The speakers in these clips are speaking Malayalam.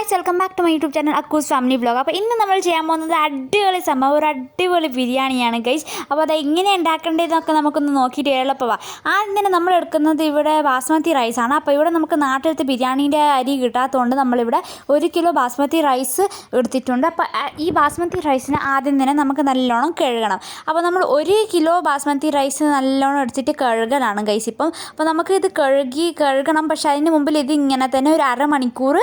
Guys welcome back to my YouTube channel Akkus family vlog. അപ്പോൾ ഇന്ന് നമ്മൾ ചെയ്യാൻ പോകുന്നത് അടിപൊളി സംഭവം, ഒരു അടിപൊളി ബിരിയാണിയാണ് ഗൈസ്. അപ്പോൾ അത് എങ്ങനെ ഉണ്ടാക്കേണ്ടതെന്നൊക്കെ നമുക്കൊന്ന് നോക്കിയിട്ട് എളുപ്പമാണ്. ആദ്യം തന്നെ നമ്മൾ എടുക്കുന്നത് ഇവിടെ ബാസ്മതി റൈസാണ്. അപ്പോൾ ഇവിടെ നമുക്ക് നാട്ടിലത്തെ ബിരിയാണീൻ്റെ അരി കിട്ടാത്തതുകൊണ്ട് നമ്മളിവിടെ 1 കിലോ ബാസ്മതി റൈസ് എടുത്തിട്ടുണ്ട്. അപ്പോൾ ഈ ബാസ്മതി റൈസിന് ആദ്യം തന്നെ നമുക്ക് നല്ലോണം കഴുകണം. അപ്പോൾ നമ്മൾ 1 കിലോ ബാസ്മതി റൈസ് നല്ലോണം എടുത്തിട്ട് കഴുകലാണ് ഗൈസ് ഇപ്പം. അപ്പോൾ നമുക്ക് ഇത് കഴുകണം, പക്ഷേ അതിന് മുമ്പിൽ ഇത് ഇങ്ങനെ തന്നെ ഒരു അരമണിക്കൂർ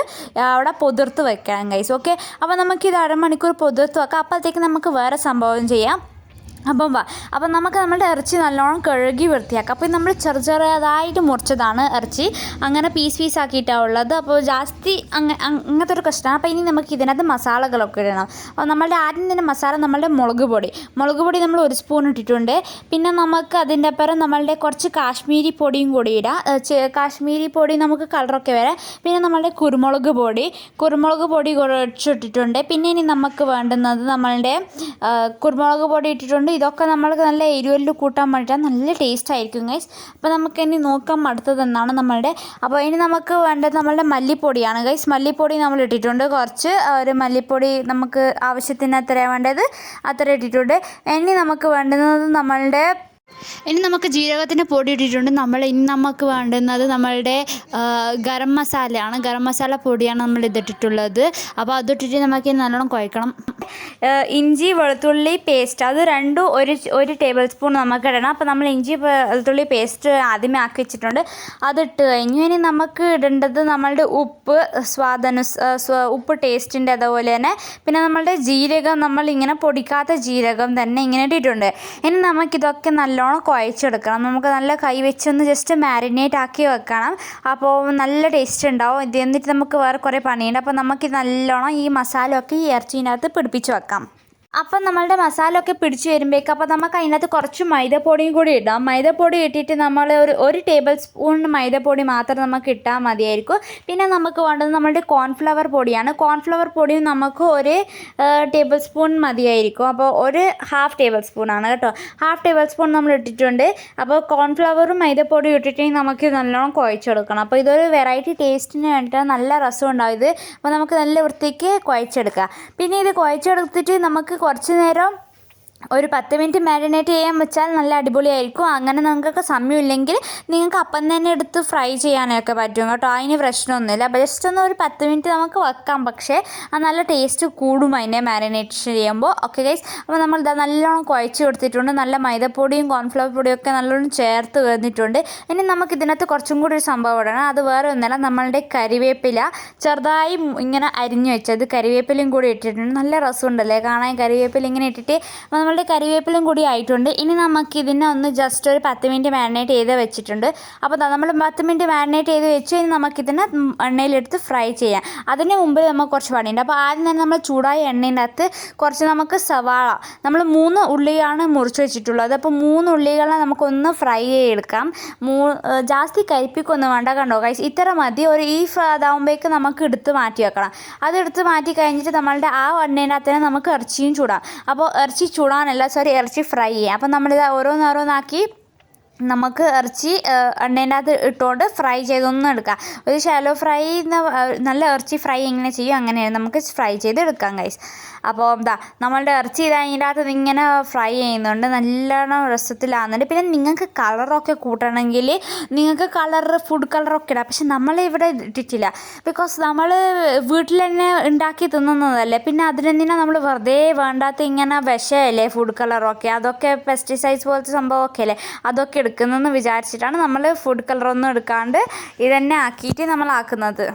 അവിടെ പൊതിർത്ത് വെക്കണം ഗൈസ്. ഓക്കെ, അപ്പോൾ നമുക്കിത് അരമണിക്കൂർ പൊതിർത്ത് വെക്കാം. അപ്പോഴത്തേക്ക് നമുക്ക് വേറെ സംഭവം ചെയ്യാം. അപ്പം നമുക്ക് നമ്മുടെ ഇറച്ചി നല്ലോണം കഴുകി വൃത്തിയാക്കാം. അപ്പോൾ നമ്മൾ ചെറുതായിട്ട് മുറിച്ചതാണ് ഇറച്ചി, അങ്ങനെ പീസ് ആക്കിയിട്ടാണ് ഉള്ളത്. അപ്പോൾ ജാസ്തി അങ്ങനത്തെ ഒരു കഷ്ടമാണ്. അപ്പോൾ ഇനി നമുക്ക് ഇതിനകത്ത് മസാലകളൊക്കെ ഇടണം. അപ്പോൾ നമ്മളുടെ ആദ്യം തന്നെ മസാല, നമ്മളുടെ മുളക് പൊടി നമ്മൾ 1 സ്പൂൺ ഇട്ടിട്ടുണ്ട്. പിന്നെ നമുക്ക് അതിൻ്റെ അപ്പുറം നമ്മളുടെ കുറച്ച് കാശ്മീരി പൊടിയും കൂടി ഇടാം. കാശ്മീരി പൊടി നമുക്ക് കളറൊക്കെ വരാം. പിന്നെ നമ്മളുടെ കുരുമുളക് പൊടി കുറച്ചിട്ടിട്ടുണ്ട്. പിന്നെ ഇനി നമുക്ക് വേണ്ടുന്നത് നമ്മളുടെ കുരുമുളക് പൊടി ഇട്ടിട്ടുണ്ട്. ഇതൊക്കെ നമ്മൾക്ക് നല്ല എരിവലിൽ കൂട്ടാൻ വേണ്ടിയിട്ടാണ്, നല്ല ടേസ്റ്റ് ആയിരിക്കും ഗൈസ്. അപ്പോൾ നമുക്ക് ഇനി നോക്കാം അടുത്തത് എന്നാണ് നമ്മളുടെ. അപ്പോൾ ഇനി നമുക്ക് വേണ്ടത് നമ്മളുടെ മല്ലിപ്പൊടിയാണ് ഗൈസ്. മല്ലിപ്പൊടി നമ്മൾ ഇട്ടിട്ടുണ്ട് കുറച്ച്. ഒരു മല്ലിപ്പൊടി നമുക്ക് ആവശ്യത്തിന് എത്രയാണ് വേണ്ടത് അത്ര ഇട്ടിട്ടുണ്ട്. ഇനി നമുക്ക് വേണ്ടുന്നത് ഇനി നമുക്ക് ജീരകത്തിൻ്റെ പൊടി ഇട്ടിട്ടുണ്ട്. ഇനി നമുക്ക് വേണ്ടുന്നത് നമ്മളുടെ ഗരം മസാലയാണ്. ഗരം മസാല പൊടിയാണ് നമ്മൾ ഇതിട്ടിട്ടുള്ളത്. അപ്പോൾ അതിട്ടിട്ട് നമുക്ക് നല്ലോണം കുഴക്കണം. ഇഞ്ചി വെളുത്തുള്ളി പേസ്റ്റ് അത് രണ്ടും ഒരു ടേബിൾ സ്പൂൺ നമുക്ക് ഇടണം. അപ്പോൾ നമ്മൾ ഇഞ്ചി വെളുത്തുള്ളി പേസ്റ്റ് ആദ്യമേ ആക്കി വെച്ചിട്ടുണ്ട്, അതിട്ട് കഴിഞ്ഞു. ഇനി നമുക്ക് ഇടേണ്ടത് നമ്മളുടെ ഉപ്പ് ഉപ്പ് ടേസ്റ്റിൻ്റെ അതുപോലെ തന്നെ. പിന്നെ നമ്മളുടെ ജീരകം, നമ്മളിങ്ങനെ പൊടിക്കാത്ത ജീരകം തന്നെ ഇങ്ങനെ ഇട്ടിട്ടുണ്ട്. ഇനി നമുക്കിതൊക്കെ നല്ലോണം കുഴച്ചെടുക്കണം. നമുക്ക് നല്ല കൈ വെച്ചൊന്ന് ജസ്റ്റ് മാരിനേറ്റ് ആക്കി വെക്കണം. അപ്പോൾ നല്ല ടേസ്റ്റ് ഉണ്ടാവും ഇത്. എന്നിട്ട് നമുക്ക് വേറെ കുറേ പണിയുണ്ട്. അപ്പോൾ നമുക്ക് നല്ലോണം ഈ മസാല ഒക്കെ ഈ ഇറച്ചീനകത്ത് പിടിപ്പിച്ച് വെക്കാം. അപ്പം നമ്മളുടെ മസാല ഒക്കെ പിടിച്ച് വരുമ്പോഴേക്കും അപ്പോൾ നമുക്ക് അതിനകത്ത് കുറച്ച് മൈദപ്പൊടിയും കൂടി ഇടാം. മൈദപ്പൊടി ഇട്ടിട്ട് നമ്മൾ ഒരു ടേബിൾ സ്പൂൺ മൈദപ്പൊടി മാത്രം നമുക്ക് ഇട്ടാൽ മതിയായിരിക്കും. പിന്നെ നമുക്ക് വേണ്ടത് നമ്മളുടെ കോൺഫ്ലവർ പൊടിയാണ്. കോൺഫ്ലവർ പൊടിയും നമുക്ക് 1 ടേബിൾ സ്പൂൺ മതിയായിരിക്കും. അപ്പോൾ 1/2 ടേബിൾ സ്പൂണാണ് കേട്ടോ. 1/2 ടേബിൾ സ്പൂൺ നമ്മൾ ഇട്ടിട്ടുണ്ട്. അപ്പോൾ കോൺഫ്ലവറും മൈദപ്പൊടിയും ഇട്ടിട്ടുണ്ടെങ്കിൽ നമുക്ക് നല്ലോണം കുഴച്ചെടുക്കണം. അപ്പോൾ ഇതൊരു വെറൈറ്റി ടേസ്റ്റിന് വേണ്ടിയിട്ട് നല്ല രസം ഉണ്ടാവും ഇത്. അപ്പോൾ നമുക്ക് നല്ല വൃത്തിക്ക് കുഴച്ചെടുക്കാം. പിന്നെ ഇത് കുഴച്ചെടുത്തിട്ട് നമുക്ക് കുറച്ച് നേരം ഒരു 10 മിനിറ്റ് മാരിനേറ്റ് ചെയ്യാൻ വെച്ചാൽ നല്ല അടിപൊളിയായിരിക്കും. അങ്ങനെ നിങ്ങൾക്ക് സമയമില്ലെങ്കിൽ നിങ്ങൾക്ക് അപ്പം തന്നെ എടുത്ത് ഫ്രൈ ചെയ്യാനൊക്കെ പറ്റും കേട്ടോ. അതിന് പ്രശ്നമൊന്നുമില്ല. ജസ്റ്റ് ഒന്ന് ഒരു 10 മിനിറ്റ് നമുക്ക് വെക്കാം. പക്ഷേ നല്ല ടേസ്റ്റ് കൂടും അതിനെ മാരിനേറ്റ് ചെയ്യുമ്പോൾ. ഓക്കെ ഗൈസ്, അപ്പോൾ നമ്മൾ നല്ലോണം കുഴച്ച് കൊടുത്തിട്ടുണ്ട്. നല്ല മൈദപ്പൊടിയും കോൺഫ്ലവർ പൊടിയും ഒക്കെ നല്ലോണം ചേർത്ത് വന്നിട്ടുണ്ട്. ഇനി നമുക്ക് ഇതിനകത്ത് കുറച്ചും കൂടി ഒരു സംഭവം ഇടണം. അത് വേറെ ഒന്നല്ല, നമ്മളുടെ കരിവേപ്പില ചെറുതായി ഇങ്ങനെ അരിഞ്ഞു വെച്ചത് കരിവേപ്പിലയും കൂടി ഇട്ടിട്ടുണ്ട്. നല്ല രസമുണ്ടല്ലേ കാണാൻ, കരിവേപ്പില ഇങ്ങനെ ഇട്ടിട്ട്. നമ്മളുടെ കരിവേപ്പിലും കൂടി ആയിട്ടുണ്ട്. ഇനി നമുക്ക് ഇതിനെ ഒന്ന് ജസ്റ്റ് ഒരു 10 മിനിറ്റ് മാരിനേറ്റ് ചെയ്ത് വെച്ചിട്ടുണ്ട്. അപ്പോൾ നമ്മൾ 10 മിനിറ്റ് മാരിനേറ്റ് ചെയ്ത് വെച്ച് കഴിഞ്ഞാൽ നമുക്കിതിനെ എണ്ണയിലെടുത്ത് ഫ്രൈ ചെയ്യാം. അതിന് മുമ്പ് നമുക്ക് കുറച്ച് പണിയുണ്ട്. അപ്പോൾ ആദ്യം തന്നെ നമ്മൾ ചൂടായ എണ്ണേൻ്റെ അകത്ത് കുറച്ച് നമുക്ക് സവാള, നമ്മൾ 3 ഉള്ളിയാണ് മുറിച്ച് വെച്ചിട്ടുള്ളത്. അപ്പോൾ 3 ഉള്ളികളെ നമുക്കൊന്ന് ഫ്രൈ ചെയ്തെടുക്കാം. ജാസ്തി കരിപ്പിക്കൊന്നും വേണ്ട കണ്ടോ ഗൈസ്, ഇത്ര മതി. ഈ അതാവുമ്പോഴേക്ക് നമുക്ക് എടുത്ത് മാറ്റി വെക്കണം. അതെടുത്ത് മാറ്റി കഴിഞ്ഞിട്ട് നമ്മളുടെ ആ എണ്ണേൻ്റെ അകത്ത് തന്നെ നമുക്ക് ഇറച്ചിയും ചൂടാം. അപ്പോൾ ഇറച്ചി ഫ്രൈ ചെയ്യാം. അപ്പം നമ്മളിത് ഓരോന്നാക്കി നമുക്ക് ഇറച്ചി എണ്ണേൻ്റെ അകത്ത് ഇട്ടുകൊണ്ട് ഫ്രൈ ചെയ്തൊന്നും എടുക്കാം. ഒരു ഷാലോ ഫ്രൈ നല്ല ഇറച്ചി ഫ്രൈ എങ്ങനെ ചെയ്യും അങ്ങനെയാണ് നമുക്ക് ഫ്രൈ ചെയ്ത് എടുക്കാം ഗൈസ്. അപ്പോൾ നമ്മളുടെ ഇറച്ചി അതിൻ്റെ അകത്ത് ഇങ്ങനെ ഫ്രൈ ചെയ്യുന്നുണ്ട്, നല്ലോണം രസത്തിലാകുന്നുണ്ട്. പിന്നെ നിങ്ങൾക്ക് കളറൊക്കെ കൂട്ടണമെങ്കിൽ നിങ്ങൾക്ക് ഫുഡ് കളറൊക്കെ ഇടാം. പക്ഷെ നമ്മളിവിടെ ഇട്ടിട്ടില്ല, ബിക്കോസ് നമ്മൾ വീട്ടിൽ തന്നെ ഉണ്ടാക്കി തിന്നുന്നതല്ലേ. പിന്നെ അതിനെന്തിനാ നമ്മൾ വെറുതെ വേണ്ടാത്ത ഇങ്ങനെ വിഷമല്ലേ ഫുഡ് കളറൊക്കെ, അതൊക്കെ പെസ്റ്റിസൈഡ്സ് പോലത്തെ സംഭവമൊക്കെ അല്ലേ, അതൊക്കെ എടുക്കുന്നതെന്ന് വിചാരിച്ചിട്ടാണ് നമ്മൾ ഫുഡ് കളറൊന്നും എടുക്കാണ്ട് ഇതന്നെ ആക്കിയിട്ട് നമ്മളാക്കുന്നത്.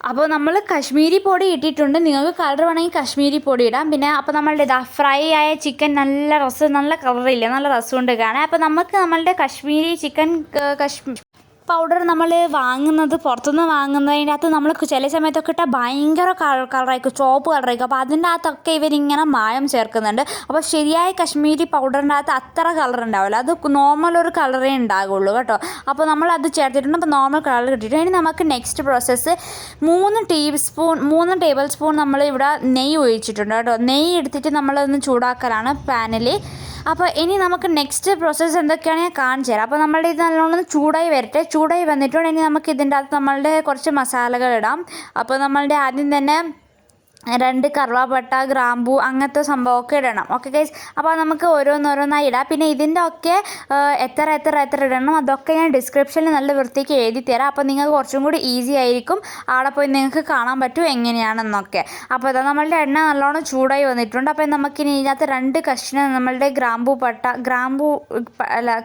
അപ്പോൾ നമ്മൾ കശ്മീരി പൊടി ഇട്ടിട്ടുണ്ട്. നിങ്ങൾക്ക് കളർ വേണമെങ്കിൽ കശ്മീരി പൊടി ഇടാം. പിന്നെ അപ്പോൾ നമ്മളുടെ ഫ്രൈ ആയ ചിക്കൻ നല്ല കളറില്ല, നല്ല രസമുണ്ട് കാണാൻ. അപ്പോൾ നമുക്ക് നമ്മളുടെ കശ്മീരി ചിക്കൻ പൗഡർ നമ്മൾ വാങ്ങുന്നത് പുറത്തുനിന്ന് വാങ്ങുന്നതിൻ്റെ അകത്ത് നമ്മൾ ചില സമയത്തൊക്കെ ഇട്ടാൽ ഭയങ്കര കളറായിരിക്കും, ചുവപ്പ് കളറായിരിക്കും. അപ്പോൾ അതിൻ്റെ അകത്തൊക്കെ ഇവരിങ്ങനെ മായം ചേർക്കുന്നുണ്ട്. അപ്പോൾ ശരിയായ കശ്മീരി പൗഡറിൻ്റെ അകത്ത് അത്ര കളർ ഉണ്ടാവില്ല, അത് നോർമൽ ഒരു കളറേ ഉണ്ടാകുള്ളൂ കേട്ടോ. അപ്പോൾ നമ്മൾ അത് ചേർത്തിട്ടുണ്ട്. അപ്പോൾ നോർമൽ കളർ കിട്ടിയിട്ട് ഇനി നമുക്ക് നെക്സ്റ്റ് പ്രോസസ്സ് 3 ടേബിൾ സ്പൂൺ നമ്മൾ ഇവിടെ നെയ്യ് ഒഴിച്ചിട്ടുണ്ട് കേട്ടോ. നെയ്യ് എടുത്തിട്ട് നമ്മളൊന്ന് ചൂടാക്കലാണ് പാനിൽ. അപ്പോൾ ഇനി നമുക്ക് നെക്സ്റ്റ് പ്രോസസ്സ് എന്തൊക്കെയാണ് ഞാൻ കാണിച്ചു തരാം. അപ്പോൾ നമ്മളുടെ ഇത് നല്ലോണം ചൂടായി വരട്ടെ. ചൂടായി വന്നിട്ടുണ്ട്. ഇനി നമുക്ക് ഇതിൻ്റെ അകത്ത് നമ്മളുടെ കുറച്ച് മസാലകൾ ഇടാം. അപ്പോൾ നമ്മളുടെ ആദ്യം തന്നെ 2 കറുവാപ്പട്ട, ഗ്രാമ്പൂ അങ്ങനത്തെ സംഭവമൊക്കെ ഇടണം. ഓക്കെ ഗൈസ്, അപ്പോൾ നമുക്ക് ഓരോന്നോരോന്നായി ഇടാം. പിന്നെ ഇതിൻ്റെ ഒക്കെ എത്ര ഇടണം അതൊക്കെ ഞാൻ ഡിസ്ക്രിപ്ഷനിൽ നല്ല വൃത്തിക്ക് എഴുതി തരാം. അപ്പോൾ നിങ്ങൾക്ക് കുറച്ചും കൂടി ഈസി ആയിരിക്കും. അവിടെ പോയി നിങ്ങൾക്ക് കാണാൻ പറ്റും എങ്ങനെയാണെന്നൊക്കെ. അപ്പോൾ ഇതാ നമ്മളുടെ എണ്ണ നല്ലോണം ചൂടായി വന്നിട്ടുണ്ട്. അപ്പോൾ നമുക്കിനി ഇതിനകത്ത് 2 കഷ്ണം നമ്മളുടെ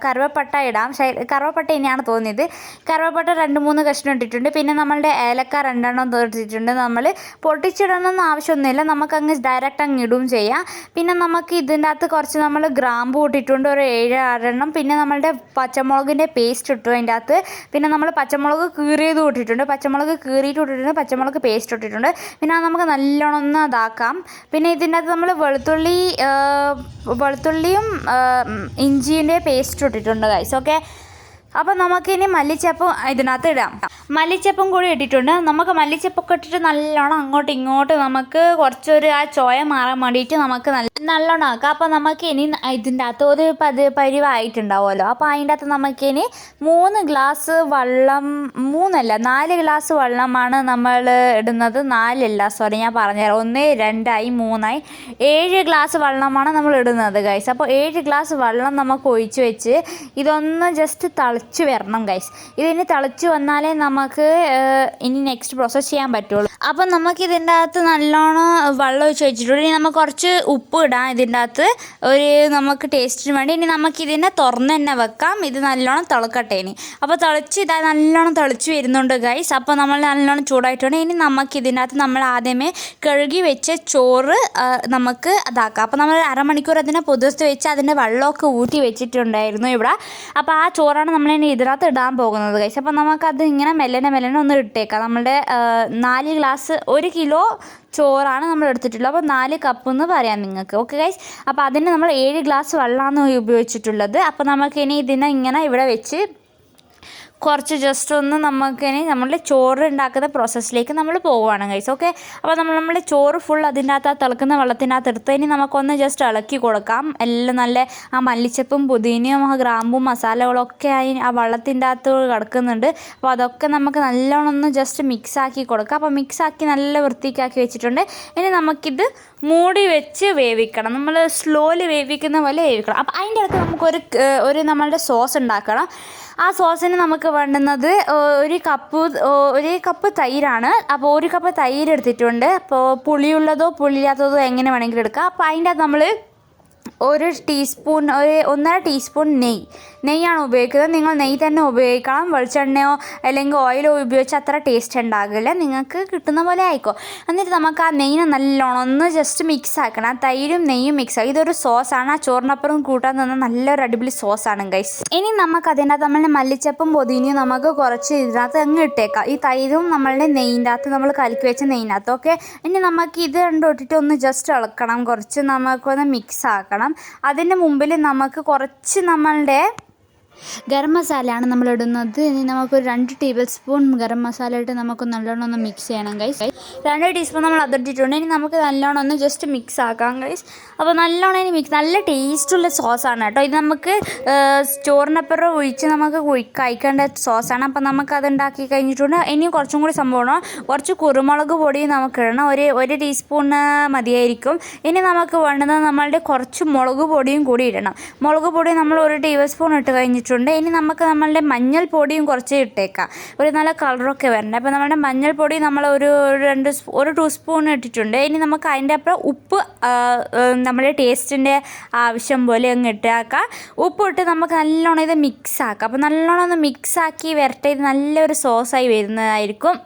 കറുവപ്പട്ട ഇടാം. കറുവപ്പട്ട ഇനിയാണ് തോന്നിയത്. കറുവപ്പട്ട 2-3 കഷ്ണം ഇട്ടിട്ടുണ്ട്. പിന്നെ നമ്മളുടെ ഏലക്ക 2 എണ്ണം ഇട്ടിട്ടുണ്ട്. നമ്മൾ പൊട്ടിച്ചിടണം ആവശ്യമൊന്നുമില്ല, നമുക്കങ്ങ് ഡയറക്റ്റ് അങ്ങ് ഇടുകയും ചെയ്യാം. പിന്നെ നമുക്ക് ഇതിൻ്റെ അകത്ത് കുറച്ച് നമ്മൾ ഗ്രാമ്പൂ ഇട്ടിട്ടുണ്ട്, ഒരു 7-6 എണ്ണം. പിന്നെ നമ്മളുടെ പച്ചമുളകിൻ്റെ പേസ്റ്റ് ഇട്ടു അതിൻ്റെ അകത്ത്. പിന്നെ നമ്മൾ പച്ചമുളക് കീറിയതും ഇട്ടിട്ടുണ്ട്, പച്ചമുളക് പേസ്റ്റ് ഇട്ടിട്ടുണ്ട്. പിന്നെ നമുക്ക് നല്ലോണം ഒന്ന് അതാക്കാം. പിന്നെ ഇതിൻ്റെ അകത്ത് നമ്മൾ വെളുത്തുള്ളിയും ഇഞ്ചിൻ്റെ പേസ്റ്റ് ഇട്ടിട്ടുണ്ട് ഗൈസ്. ഓക്കെ, അപ്പോൾ നമുക്കിനി മല്ലിച്ചപ്പും ഇതിനകത്ത് ഇടാം. മല്ലിച്ചപ്പും കൂടി ഇട്ടിട്ടുണ്ട്. നമുക്ക് മല്ലിച്ചപ്പൊക്കെ ഇട്ടിട്ട് നല്ലോണം അങ്ങോട്ടും ഇങ്ങോട്ടും നമുക്ക് കുറച്ചൊരു ആ ചോയ മാറാൻ വേണ്ടിയിട്ട് നമുക്ക് നല്ലോണം ആക്കാം. അപ്പോൾ നമുക്ക് ഇനി ഇതിൻ്റെ അകത്ത് ഒരു പരിവായിട്ടുണ്ടാവുമല്ലോ. അപ്പോൾ അതിൻ്റെ അകത്ത് നമുക്കിനി 3 ഗ്ലാസ് വെള്ളം, 4 ഗ്ലാസ് വെള്ളമാണ് നമ്മൾ ഇടുന്നത്. 4 അല്ല, സോറി ഞാൻ പറഞ്ഞുതരാം. 1, 2, 3, 7 ഗ്ലാസ് വെള്ളമാണ് നമ്മൾ ഇടുന്നത് ഗൈസ്. അപ്പോൾ 7 ഗ്ലാസ് വെള്ളം നമുക്ക് ഒഴിച്ച് വെച്ച് ഇതൊന്ന് ജസ്റ്റ് തിളച്ച് വരണം ഗൈസ്. ഇതിന് തിളച്ച് വന്നാലേ നമുക്ക് ഇനി നെക്സ്റ്റ് പ്രോസസ്സ് ചെയ്യാൻ പറ്റുള്ളൂ. അപ്പം നമുക്ക് ഇതിൻ്റെ അകത്ത് നല്ലോണം വെള്ളം ഒഴിച്ച് വെച്ചിട്ടുണ്ട്. ഇനി നമുക്ക് കുറച്ച് ഉപ്പ് ഇടാം ഇതിൻ്റെ അകത്ത് നമുക്ക് ടേസ്റ്റിന് വേണ്ടി. ഇനി നമുക്കിതിനെ തുറന്ന് തന്നെ വെക്കാം. ഇത് നല്ലോണം തിളക്കട്ടെ ഇനി. അപ്പോൾ നല്ലോണം തിളച്ച് വരുന്നുണ്ട് ഗൈസ്. അപ്പോൾ നമ്മൾ നല്ലോണം ചൂടായിട്ടുണ്ട്. ഇനി നമുക്കിതിൻ്റെ അകത്ത് നമ്മൾ ആദ്യമേ കഴുകി വെച്ച ചോറ് നമുക്ക് അതാക്കാം. അപ്പോൾ നമ്മൾ അരമണിക്കൂർ അതിനെ പൊതുവത്ത് വെച്ച് അതിൻ്റെ വെള്ളമൊക്കെ ഊറ്റി വെച്ചിട്ടുണ്ടായിരുന്നു ഇവിടെ. അപ്പോൾ ആ ചോറാണ് നമ്മൾ ഇനി ഇതിനകത്ത് ഇടാൻ പോകുന്നത് ഗൈസ്. അപ്പോൾ നമുക്കത് ഇങ്ങനെ മെല്ലനെ ഒന്ന് ഇട്ടേക്കാം. നമ്മുടെ 4 ഗ്ലാസ് 1 കിലോ ചോറാണ് നമ്മൾ എടുത്തിട്ടുള്ളത്. അപ്പോൾ 4 കപ്പ് എന്ന് പറയാം നിങ്ങൾക്ക്. ഓക്കെ ഗൈസ്, അപ്പോൾ അതിന് നമ്മൾ 7 ഗ്ലാസ് വെള്ളമാണ് ഉപയോഗിച്ചിട്ടുള്ളത്. അപ്പോൾ നമുക്കിനി ഇതിനെ ഇങ്ങനെ ഇവിടെ വെച്ച് കുറച്ച് ജസ്റ്റ് ഒന്ന് നമുക്കിനി നമ്മളുടെ ചോറ് ഉണ്ടാക്കുന്ന പ്രോസസ്സിലേക്ക് നമ്മൾ പോവുകയാണ് ഗൈസ്. ഓക്കെ, അപ്പോൾ നമ്മൾ ചോറ് ഫുൾ അതിൻ്റെ അകത്ത് തിളക്കുന്ന വെള്ളത്തിനകത്ത് എടുത്ത് ഇനി നമുക്കൊന്ന് ജസ്റ്റ് ഇളക്കി കൊടുക്കാം. എല്ലാം നല്ല ആ മല്ലിച്ചപ്പും പുതിനയും ആ ഗ്രാമ്പും മസാലകളൊക്കെ ആ വെള്ളത്തിൻ്റെ അകത്ത് കിടക്കുന്നുണ്ട്. അപ്പോൾ അതൊക്കെ നമുക്ക് നല്ലോണം ഒന്ന് ജസ്റ്റ് മിക്സാക്കി കൊടുക്കാം. അപ്പോൾ മിക്സാക്കി നല്ല വൃത്തിക്കാക്കി വെച്ചിട്ടുണ്ട്. ഇനി നമുക്കിത് മൂടി വെച്ച് വേവിക്കണം. നമ്മൾ സ്ലോലി വേവിക്കുന്ന പോലെ വേവിക്കണം. അപ്പോൾ അതിൻ്റെ ഇടയ്ക്ക് നമുക്കൊരു നമ്മളുടെ സോസ് ഉണ്ടാക്കണം. ആ സോസിന് നമുക്ക് വേണ്ടുന്നത് 1 കപ്പ് തൈരാണ്. അപ്പോൾ 1 കപ്പ് തൈര് എടുത്തിട്ടുണ്ട്. അപ്പോൾ പുളിയുള്ളതോ പുളിയില്ലാത്തതോ എങ്ങനെ വേണമെങ്കിലും എടുക്കാം. അപ്പോൾ അതിൻ്റെ അകത്ത് നമ്മൾ 1 ടീസ്പൂൺ 1.5 ടീസ്പൂൺ നെയ്യാണ് ഉപയോഗിക്കുന്നത്. നിങ്ങൾ നെയ്യ് തന്നെ ഉപയോഗിക്കണം. വെളിച്ചെണ്ണയോ അല്ലെങ്കിൽ ഓയിലോ ഉപയോഗിച്ച് അത്ര ടേസ്റ്റ് ഉണ്ടാകില്ല. നിങ്ങൾക്ക് കിട്ടുന്ന പോലെ ആയിക്കോ. എന്നിട്ട് നമുക്ക് ആ നെയ്യിനെ നല്ലോണം ഒന്ന് ജസ്റ്റ് മിക്സ് ആക്കണം. ആ തൈരും നെയ്യും മിക്സ് ആക്കി. ഇതൊരു സോസാണ്. ആ ചോറിനപ്പുറം കൂട്ടാൻ തന്ന നല്ലൊരു അടിപൊളി സോസാണ് ഗൈസ്. ഇനി നമുക്ക് അതിൻ്റെ അകത്ത് നമ്മളുടെ മല്ലിച്ചപ്പും പൊതിനയും നമുക്ക് കുറച്ച് ഇതിനകത്ത് അങ്ങ് ഇട്ടേക്കാം. ഈ തൈരും നമ്മളുടെ നെയ്യിൻ്റെ അകത്ത് നമ്മൾ കലക്കി വെച്ച നെയ്യിനകത്ത്. ഓക്കെ, ഇനി നമുക്ക് ഇത് രണ്ടും ഇട്ടിട്ട് ഒന്ന് ജസ്റ്റ് ഇളക്കണം. കുറച്ച് നമുക്കൊന്ന് മിക്സ് ആക്കണം. അതിന് മുമ്പിൽ നമുക്ക് കുറച്ച് നമ്മളുടെ ഗരം മസാലയാണ് നമ്മൾ ഇടുന്നത്. ഇനി നമുക്കൊരു 2 ടേബിൾ സ്പൂൺ ഗരം മസാല ഇട്ട് നമുക്ക് നല്ലോണം ഒന്ന് മിക്സ് ചെയ്യണം ഗൈസ്. 2 ടീസ്പൂൺ നമ്മൾ അതിട്ടിട്ടുണ്ട്. ഇനി നമുക്ക് നല്ലോണം ഒന്ന് ജസ്റ്റ് മിക്സ് ആക്കാം ഗൈസ്. അപ്പോൾ നല്ലോണം ഇനി നല്ല ടേസ്റ്റുള്ള സോസാണ് കേട്ടോ. ഇത് നമുക്ക് ചോറിനപ്പുറം ഒഴിച്ച് നമുക്ക് കഴിക്കേണ്ട സോസാണ്. അപ്പോൾ നമുക്കത് ഉണ്ടാക്കി കഴിഞ്ഞിട്ടുണ്ട്. ഇനി കുറച്ചും കൂടി സംഭവമാണ്. കുറച്ച് കുരുമുളക് പൊടി നമുക്ക് ഇടണം. ഒരു ടീസ്പൂൺ മതിയായിരിക്കും. ഇനി നമുക്ക് വേണ്ടത് നമ്മളുടെ കുറച്ച് മുളക് പൊടിയും കൂടി ഇടണം. മുളക് പൊടി നമ്മൾ 1 ടേബിൾ സ്പൂൺ ഇട്ട് കഴിഞ്ഞിട്ടുണ്ട്. ഇനി നമുക്ക് നമ്മളുടെ മഞ്ഞൾപ്പൊടിയും കുറച്ച് ഇട്ടേക്കാം. ഒരു നല്ല കളറൊക്കെ വരണ്ടേ. അപ്പോൾ നമ്മളുടെ മഞ്ഞൾപ്പൊടി നമ്മൾ ഒരു 2 സ്പൂൺ ഇട്ടിട്ടുണ്ട്. ഇനി നമുക്ക് അതിൻ്റെ അപ്പുറം ഉപ്പ് നമ്മുടെ ടേസ്റ്റിൻ്റെ ആവശ്യം പോലെ അങ്ങ് ഇട്ടേക്കാം. ഉപ്പിട്ട് നമുക്ക് നല്ലോണം ഇത് മിക്സ് ആക്കാം. അപ്പോൾ നല്ലോണം ഒന്ന് മിക്സാക്കി വരട്ടെ. ഇത് നല്ലൊരു സോസായി വരുന്നതായിരിക്കും.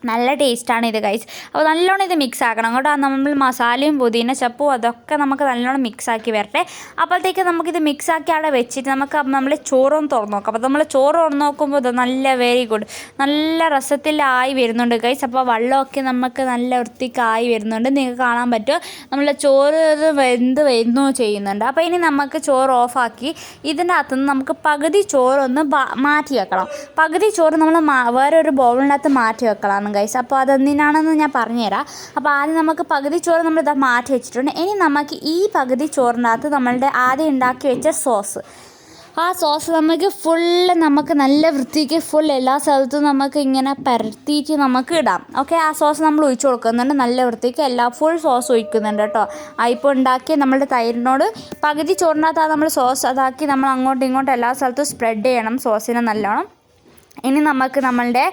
നല്ല ടേസ്റ്റാണ് ഇത് ഗൈസ്. അപ്പോൾ നല്ലോണം ഇത് മിക്സ് ആക്കണം കേട്ടോ. നമ്മൾ മസാലയും പുതിന ചപ്പും അതൊക്കെ നമുക്ക് നല്ലോണം മിക്സാക്കി വരട്ടെ. അപ്പോഴത്തേക്ക് നമുക്കിത് മിക്സാക്കി അവിടെ വെച്ചിട്ട് നമുക്ക് നമ്മൾ ചോറൊന്ന് തുറന്ന് നോക്കാം. അപ്പോൾ നമ്മൾ ചോറ് തുറന്ന് നോക്കുമ്പോൾ ഇത് നല്ല വെരി ഗുഡ് നല്ല രസത്തിലായി വരുന്നുണ്ട് ഗൈസ്. അപ്പോൾ വെള്ളമൊക്കെ നമുക്ക് നല്ല വൃത്തിക്കായി വരുന്നുണ്ട്. നിങ്ങൾക്ക് കാണാൻ പറ്റുമോ നമ്മളെ ചോറ് വെന്ത് വരുന്നു ചെയ്യുന്നുണ്ട്. അപ്പോൾ ഇനി നമുക്ക് ചോറ് ഓഫാക്കി ഇതിൻ്റെ അകത്തുനിന്ന് നമുക്ക് പകുതി ചോറൊന്ന് മാറ്റി വെക്കണം. പകുതി ചോറ് നമ്മൾ വേറെ ഒരു ബൗളിനകത്ത് മാറ്റി വെക്കണം ഗൈസ്. അപ്പോൾ അതെന്തിനാണെന്ന് ഞാൻ പറഞ്ഞുതരാം. അപ്പോൾ ആദ്യം നമുക്ക് പകുതി ചോറ് നമ്മൾ ഇതാ മാറ്റി വെച്ചിട്ടുണ്ട്. ഇനി നമുക്ക് ഈ പകുതി ചോറിനകത്ത് നമ്മളുടെ ആദ്യം ഉണ്ടാക്കി വെച്ച സോസ്, ആ സോസ് നമുക്ക് നല്ല വൃത്തിക്ക് ഫുൾ എല്ലാ സ്ഥലത്തും നമുക്ക് ഇങ്ങനെ പരത്തിയിട്ട് നമുക്ക് ഇടാം. ഓക്കെ, ആ സോസ് നമ്മൾ ഒഴിച്ച് കൊടുക്കുന്നുണ്ട്. നല്ല വൃത്തിക്ക് ഫുൾ സോസ് ഒഴിക്കുന്നുണ്ട് കേട്ടോ. ഇപ്പോൾ ഉണ്ടാക്കി നമ്മളുടെ തൈരിനോട് പകുതി ചോറിനകത്ത് നമ്മൾ സോസ് അതാക്കി നമ്മൾ അങ്ങോട്ടും ഇങ്ങോട്ടും എല്ലാ സ്ഥലത്തും സ്പ്രെഡ് ചെയ്യണം സോസിനെ നല്ലോണം. ഇനി നമുക്ക് നമ്മളുടെ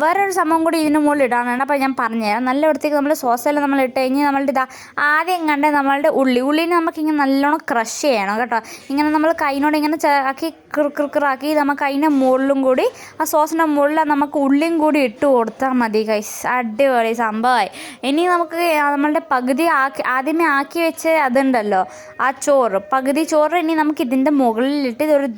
വേറൊരു സംഭവം കൂടി ഇതിന് മുകളിൽ ഇടാനാണ്. അപ്പോൾ ഞാൻ പറഞ്ഞുതരാം. നല്ല വൃത്തിക്ക് നമ്മൾ സോസെല്ലാം നമ്മൾ ഇട്ട് കഴിഞ്ഞ് നമ്മളുടെ ആദ്യം കണ്ട നമ്മളുടെ ഉള്ളിനെ നമുക്കിങ്ങനെ നല്ലോണം ക്രഷ് ചെയ്യണം കേട്ടോ. ഇങ്ങനെ നമ്മൾ കൈനോട് ഇങ്ങനെ ആക്കി ക്രിക്കറാക്കി നമുക്ക് അതിൻ്റെ മുകളിലും കൂടി ആ സോസിൻ്റെ മുകളിൽ നമുക്ക് ഉള്ളിയും കൂടി ഇട്ട് കൊടുത്താൽ മതി ഗൈസ്. അടിപൊളി സംഭവമായി. ഇനി നമുക്ക് നമ്മളുടെ പകുതി ആദ്യമേ ആക്കി വെച്ച് അതുണ്ടല്ലോ ആ ചോറ്, പകുതി ചോറ് ഇനി നമുക്ക് ഇതിൻ്റെ മുകളിലിട്ട് ഇതൊരു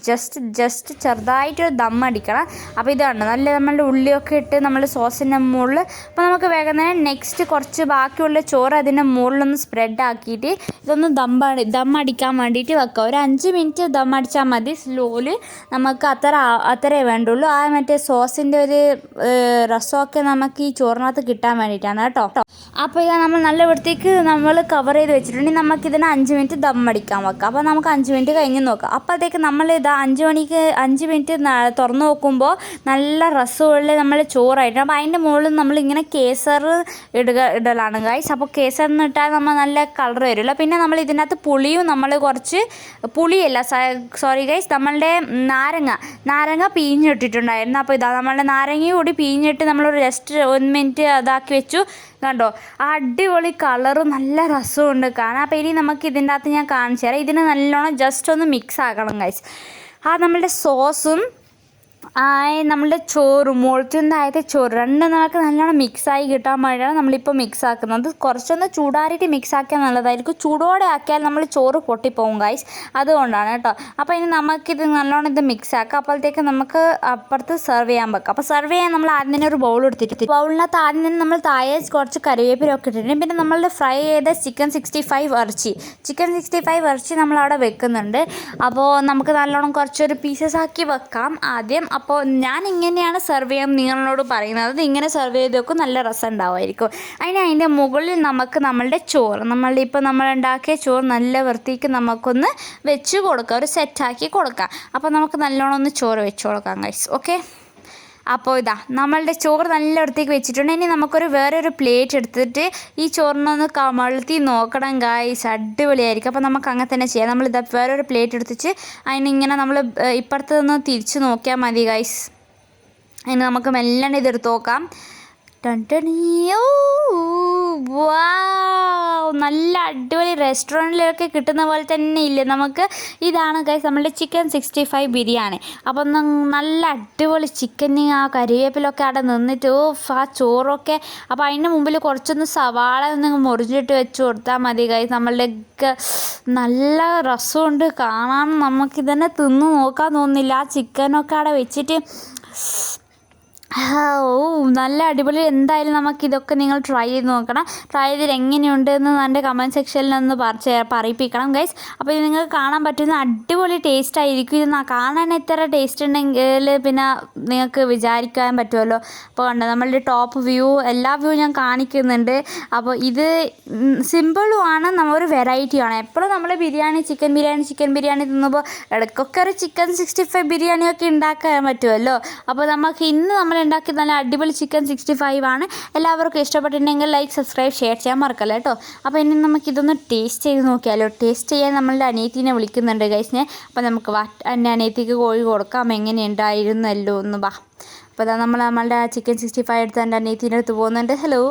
ജസ്റ്റ് ചെറുതായിട്ടൊരു ദം അടിക്കണം. അപ്പോൾ ഇതാണ് നല്ല നമ്മളുടെ ഉള്ളിയൊക്കെ ഇട്ട് നമ്മൾ സോസിൻ്റെ മുകളിൽ. അപ്പോൾ നമുക്ക് വേഗം തന്നെ നെക്സ്റ്റ് കുറച്ച് ബാക്കിയുള്ള ചോറ് അതിൻ്റെ മുകളിലൊന്ന് സ്പ്രെഡ് ആക്കിയിട്ട് ഇതൊന്ന് ദം അടിക്കാൻ വേണ്ടിയിട്ട് വെക്കാം. ഒരു 5 മിനിറ്റ് ദം അടിച്ചാൽ മതി സ്ലോയിൽ. നമുക്ക് അത്രേ വേണ്ടുള്ളൂ. ആ മറ്റേ സോസിൻ്റെ ഒരു രസമൊക്കെ നമുക്ക് ഈ ചോറിനകത്ത് കിട്ടാൻ വേണ്ടിയിട്ടാണ് കേട്ടോ. അപ്പോൾ ഇതാ നമ്മൾ നല്ല വൃത്തിക്ക് നമ്മൾ കവർ ചെയ്ത് വെച്ചിട്ടുണ്ടെങ്കിൽ നമുക്കിതിന് 5 മിനിറ്റ് ദം അടിക്കാൻ വെക്കാം. അപ്പോൾ നമുക്ക് 5 മിനിറ്റ് കഴിഞ്ഞ് നോക്കാം. അപ്പോഴത്തേക്ക് നമ്മൾ ഇതാ 5 മിനിറ്റ് തുറന്ന് നോക്കുമ്പോൾ നല്ല രസമുള്ള നമ്മൾ ചോറായിട്ട്. അപ്പോൾ അതിൻ്റെ മുകളിൽ നമ്മളിങ്ങനെ കേസർ ഇടലാണ് ഗൈസ്. അപ്പോൾ കേസറിന് ഇട്ടാൽ നമ്മൾ നല്ല കളർ വരില്ല. പിന്നെ നമ്മൾ ഇതിനകത്ത് പുളിയും നമ്മൾ കുറച്ച് പുളിയല്ല സോറി ഗൈസ്, നമ്മളുടെ നാരങ്ങ പിഴിഞ്ഞിട്ടിട്ടുണ്ടായിരുന്നു. അപ്പോൾ ഇതാ നമ്മളുടെ നാരങ്ങ കൂടി പിഴിഞ്ഞിട്ട് നമ്മളൊരു ജസ്റ്റ് 1 മിനിറ്റ് അതാക്കി വെച്ചു. കണ്ടോ, അടിപൊളി കളറും നല്ല രസമുണ്ട് കാണാൻ. അപ്പോൾ ഇനി നമുക്ക് ഇതിൻ്റെ അകത്ത് ഞാൻ കാണിച്ചു തരാം. ഇതിന് നല്ലോണം ജസ്റ്റ് ഒന്ന് മിക്സ് ആക്കണം ഗൈസ്. നമ്മളുടെ സോസും നമ്മളുടെ ചോറും മുളച്ചുണ്ടായത് ചോറ് രണ്ടും നമുക്ക് നല്ലോണം മിക്സായി കിട്ടാൻ വേണ്ടിയാണ് നമ്മളിപ്പോൾ മിക്സ് ആക്കുന്നത്. കുറച്ചൊന്ന് ചൂടാറിയിട്ട് മിക്സ് ആക്കിയാൽ നല്ലതായിരിക്കും. ചൂടോടെ ആക്കിയാൽ നമ്മൾ ചോറ് പൊട്ടിപ്പോവും ഗൈസ്, അതുകൊണ്ടാണ് കേട്ടോ. അപ്പോൾ ഇനി നമുക്കിത് നല്ലോണം ഇത് മിക്സ് ആക്കാം. അപ്പോഴത്തേക്ക് നമുക്ക് അപ്പുറത്ത് സെർവ് ചെയ്യാൻ വെക്കാം. അപ്പോൾ സെർവ് ചെയ്യാൻ നമ്മൾ ആദ്യം തന്നെ ഒരു ബൗൾ എടുത്തിട്ട് ബൗളിനകത്ത് ആദ്യം തന്നെ നമ്മൾ താഴെ കുറച്ച് കറിവേപ്പിലൊക്കെ ഇട്ടിട്ടുണ്ട്. പിന്നെ നമ്മളുടെ ഫ്രൈ ചെയ്ത ചിക്കൻ 65 ഇറച്ചി നമ്മളവിടെ വെക്കുന്നുണ്ട്. അപ്പോൾ നമുക്ക് നല്ലോണം കുറച്ചൊരു പീസസ് ആക്കി വെക്കാം ആദ്യം. അപ്പോൾ ഞാൻ ഇങ്ങനെയാണ് സെർവ് ചെയ്യാൻ നിങ്ങളോട് പറയുന്നത്. ഇങ്ങനെ സെർവ് ചെയ്ത് വെക്കും, നല്ല രസം ഉണ്ടാവുമായിരിക്കും. അതിൻ്റെ മുകളിൽ നമുക്ക് നമ്മളുടെ ചോറ് നമ്മൾ ഉണ്ടാക്കിയ ചോറ് നല്ല വൃത്തിക്ക് നമുക്കൊന്ന് വെച്ച് കൊടുക്കാം, ഒരു സെറ്റാക്കി കൊടുക്കാം. അപ്പോൾ നമുക്ക് നല്ലോണം ഒന്ന് ചോറ് വെച്ച് കൊടുക്കാം ഗൈസ്. ഓക്കെ, അപ്പോൾ ഇതാ നമ്മളുടെ ചോറ് നല്ല വൃത്തിക്ക് വെച്ചിട്ടുണ്ട്. ഇനി വേറൊരു പ്ലേറ്റ് എടുത്തിട്ട് ഈ ചോറിനൊന്ന് കമഴ്ത്തി നോക്കണം ഗൈസ്, അടിപൊളിയായിരിക്കും. അപ്പോൾ നമുക്ക് അങ്ങനെ തന്നെ ചെയ്യാം. നമ്മളിതാ വേറൊരു പ്ലേറ്റ് എടുത്തിട്ട് അതിനിങ്ങനെ നമ്മൾ ഇപ്പുറത്ത് നിന്ന് തിരിച്ച് നോക്കിയാൽ മതി ഗൈസ്. ഇനി നമുക്ക് മെല്ലെ ഇതെടുത്ത് നോക്കാം. നല്ല അടിപൊളി റെസ്റ്റോറൻറ്റിലൊക്കെ കിട്ടുന്ന പോലെ തന്നെ ഇല്ലേ നമുക്ക്. ഇതാണ് ഗൈസ് നമ്മളുടെ ചിക്കൻ 65 ബിരിയാണി. അപ്പം നല്ല അടിപൊളി ചിക്കന് ആ കരിവേപ്പിലൊക്കെ അവിടെ നിന്നിട്ട് ആ ചോറൊക്കെ. അപ്പോൾ അതിൻ്റെ മുമ്പിൽ കുറച്ചൊന്ന് സവാള ഒന്ന് മുറിഞ്ഞിട്ട് വെച്ച് കൊടുത്താൽ മതി ഗൈസ്. നമ്മളുടെ നല്ല രസമുണ്ട് കാണാൻ. നമുക്കിതന്നെ തിന്ന് നോക്കാൻ തോന്നുന്നില്ല. ആ ചിക്കനൊക്കെ അവിടെ വെച്ചിട്ട് നല്ല അടിപൊളി. എന്തായാലും നമുക്കിതൊക്കെ നിങ്ങൾ ട്രൈ ചെയ്ത് നോക്കണം. ട്രൈ ചെയ്തിട്ട് എങ്ങനെയുണ്ടെന്ന് എൻ്റെ കമൻറ്റ് സെക്ഷനിൽ ഒന്ന് പറയിപ്പിക്കണം ഗൈസ്. അപ്പോൾ ഇത് നിങ്ങൾക്ക് കാണാൻ പറ്റുന്ന അടിപൊളി ടേസ്റ്റ് ആയിരിക്കും. ഇത് കാണാൻ എത്ര ടേസ്റ്റ് ഉണ്ടെങ്കിൽ പിന്നെ നിങ്ങൾക്ക് വിചാരിക്കാൻ പറ്റുമല്ലോ. അപ്പോൾ കണ്ടോ നമ്മളുടെ ടോപ്പ് വ്യൂ എല്ലാ വ്യൂ ഞാൻ കാണിക്കുന്നുണ്ട്. അപ്പോൾ ഇത് സിമ്പിളുമാണ്, ഒരു വെറൈറ്റിയാണ്. എപ്പോഴും നമ്മൾ ചിക്കൻ ബിരിയാണി തിന്നുമ്പോൾ ഇടയ്ക്കൊക്കെ ഒരു ചിക്കൻ 65 ബിരിയാണിയൊക്കെ ഉണ്ടാക്കാൻ പറ്റുമല്ലോ. അപ്പോൾ നമുക്ക് ഇന്ന് ഉണ്ടാക്കി നല്ല അടിപൊളി ചിക്കൻ 65 ആണ്. എല്ലാവർക്കും ഇഷ്ടപ്പെട്ടിട്ടുണ്ടെങ്കിൽ ലൈക്ക്, സബ്സ്ക്രൈബ്, ഷെയർ ചെയ്യാൻ മറക്കല്ല കേട്ടോ. അപ്പോൾ ഇനി നമുക്കിതൊന്ന് ടേസ്റ്റ് ചെയ്ത് നോക്കിയാലോ. ടേസ്റ്റ് ചെയ്യാൻ നമ്മളുടെ അനിയത്തിനെ വിളിക്കുന്നുണ്ട് ഗൈസിനെ. അപ്പോൾ നമുക്ക് എൻ്റെ അനിയത്തിക്ക് കോഴി കൊടുക്കാം. എങ്ങനെയുണ്ടായിരുന്നല്ലോ ഒന്ന് വാ. അപ്പോൾ അതാ നമ്മളുടെ ചിക്കൻ 65 എടുത്ത് എൻ്റെ അനിയത്തിൻ്റെ അടുത്ത് പോകുന്നുണ്ട്. ഹലോ.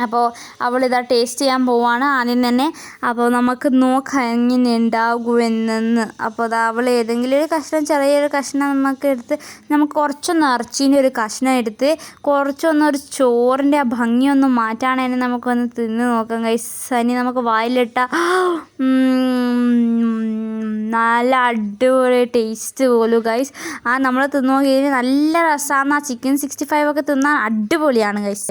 അപ്പോൾ അവളിതാ ടേസ്റ്റ് ചെയ്യാൻ പോവാണ് ആദ്യം തന്നെ. അപ്പോൾ നമുക്ക് നോക്കാം എങ്ങനെ ഉണ്ടാകുമെന്ന്. അപ്പോൾ അത് അവൾ ഏതെങ്കിലും ഒരു കഷ്ണം, ചെറിയൊരു കഷ്ണം നമുക്ക് കുറച്ചൊന്ന് ഇറച്ചീൻ്റെ ഒരു കഷ്ണം എടുത്ത് കുറച്ചൊന്നൊരു ചോറിൻ്റെ ആ ഭംഗിയൊന്ന് മാറ്റാണേനെ നമുക്കൊന്ന് തിന്ന് നോക്കാം ഗൈസ്. ഇനി നമുക്ക് വായിലിട്ട നല്ല അടിപൊളി ടേസ്റ്റ് പോലും ഗൈസ്. നമ്മൾ തിന്നു നോക്കി നല്ല രസമാണ്. ആ ചിക്കൻ 65 ഒക്കെ തിന്നാൻ അടിപൊളിയാണ് ഗൈസ്.